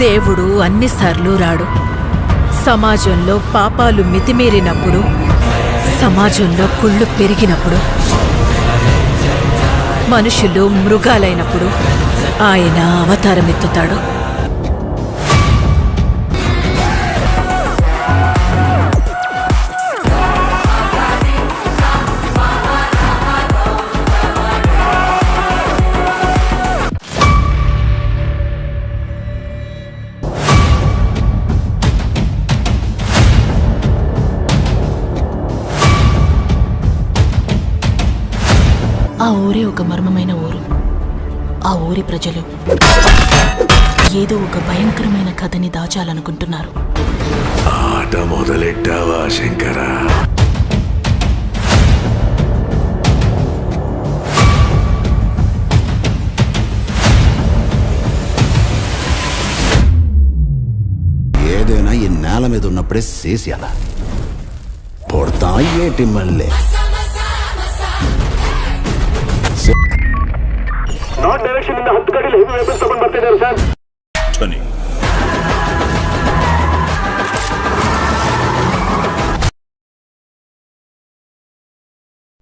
దేవుడు అన్నిసార్లు రాడు. సమాజంలో పాపాలు మితిమీరినప్పుడు, సమాజంలో కుళ్ళు పెరిగినప్పుడు, మనుషులు మృగాలైనప్పుడు ఆయన అవతారమెత్తుతాడు. ఆ ఊరే ఒక మర్మమైన ఊరు. ఆ ఊరి ప్రజలు ఏదో ఒక భయంకరమైన కథని దాచాలనుకుంటున్నారు. ఆట మొదలెట్టావా శంకరా? ఏదైనా ఈ నేల మీద ఉన్నప్పుడే చేసేయాల. పొడతా ఏటి మళ్ళీ ನಾರ್ತ್ ಡೈರೆಕ್ಷನ್ ಇಂದ 10 ಗಾಡಿಲಿ ಹೆವಿ ವೆಹಿಕಲ್ಸ್ ತಗೊಂಡು ಬರ್ತಿದ್ದಾರೆ ಸರ್.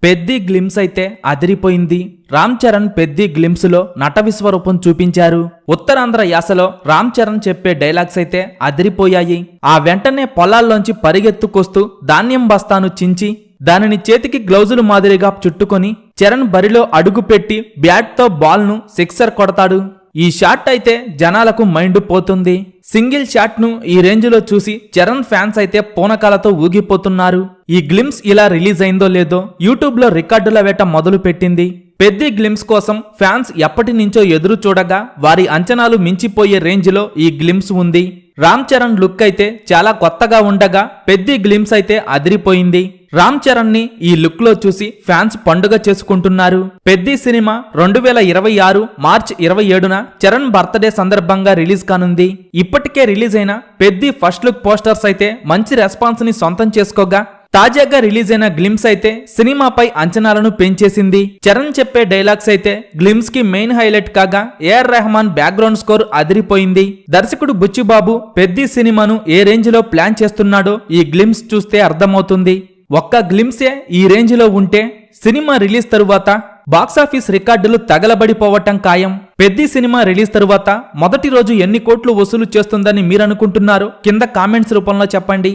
పెద్ది గ్లిమ్స్ అయితే అదిరిపోయింది. రామ్ చరణ్ పెద్ది గ్లిమ్స్ లో నట విశ్వరూపం చూపించారు. ఉత్తరాంధ్ర యాసలో రామ్ చరణ్ చెప్పే డైలాగ్స్ అయితే అదిరిపోయాయి. ఆ వెంటనే పొలాల్లోంచి పరిగెత్తుకొస్తూ ధాన్యం బస్తాను చించి దానిని చేతికి గ్లౌజులు మాదిరిగా చుట్టుకొని చరణ్ బరిలో అడుగు పెట్టి బ్యాట్ తో బాల్ ను సిక్సర్ కొడతాడు. ఈ షాట్ అయితే జనాలకు మైండ్ పోతుంది. సింగిల్ షాట్ ను ఈ రేంజ్ లో చూసి చరణ్ ఫ్యాన్స్ అయితే పూనకాలతో ఊగిపోతున్నారు. ఈ గ్లిమ్స్ ఇలా రిలీజ్ అయిందో లేదో యూట్యూబ్ లో రికార్డుల వేట మొదలు పెట్టింది. పెద్ది గ్లిమ్స్ కోసం ఫ్యాన్స్ ఎప్పటి నుంచో ఎదురు చూడగా వారి అంచనాలు మించిపోయే రేంజ్ లో ఈ గ్లిమ్స్ ఉంది. రామ్ చరణ్ లుక్ అయితే చాలా కొత్తగా ఉండగా పెద్ది గ్లిమ్స్ అయితే అదిరిపోయింది. రామ్ చరణ్ ని ఈ లుక్ లో చూసి ఫ్యాన్స్ పండుగ చేసుకుంటున్నారు. పెద్ది సినిమా 2026 మార్చి 27న చరణ్ బర్త్డే సందర్భంగా రిలీజ్ కానుంది. ఇప్పటికే రిలీజ్ అయిన పెద్ది ఫస్ట్ లుక్ పోస్టర్స్ అయితే మంచి రెస్పాన్స్ ని సొంతం చేసుకోగా తాజాగా రిలీజ్ అయిన గ్లిమ్స్ అయితే సినిమాపై అంచనాలను పెంచేసింది. చరణ్ చెప్పే డైలాగ్స్ అయితే గ్లిమ్స్ కి మెయిన్ హైలైట్ కాగా ఏఆర్ రెహమాన్ బ్యాక్గ్రౌండ్ స్కోర్ అదిరిపోయింది. దర్శకుడు బుచ్చిబాబు పెద్ది సినిమాను ఏ రేంజ్ లో ప్లాన్ చేస్తున్నాడో ఈ గ్లిమ్స్ చూస్తే అర్థమవుతుంది. ఒక్క గ్లిమ్సే ఈ రేంజ్ లో ఉంటే సినిమా రిలీజ్ తరువాత బాక్సాఫీస్ రికార్డులు తగలబడిపోవటం ఖాయం. పెద్ది సినిమా రిలీజ్ తరువాత మొదటి రోజు ఎన్ని కోట్లు వసూలు చేస్తుందని మీరనుకుంటున్నారో కింద కామెంట్స్ రూపంలో చెప్పండి.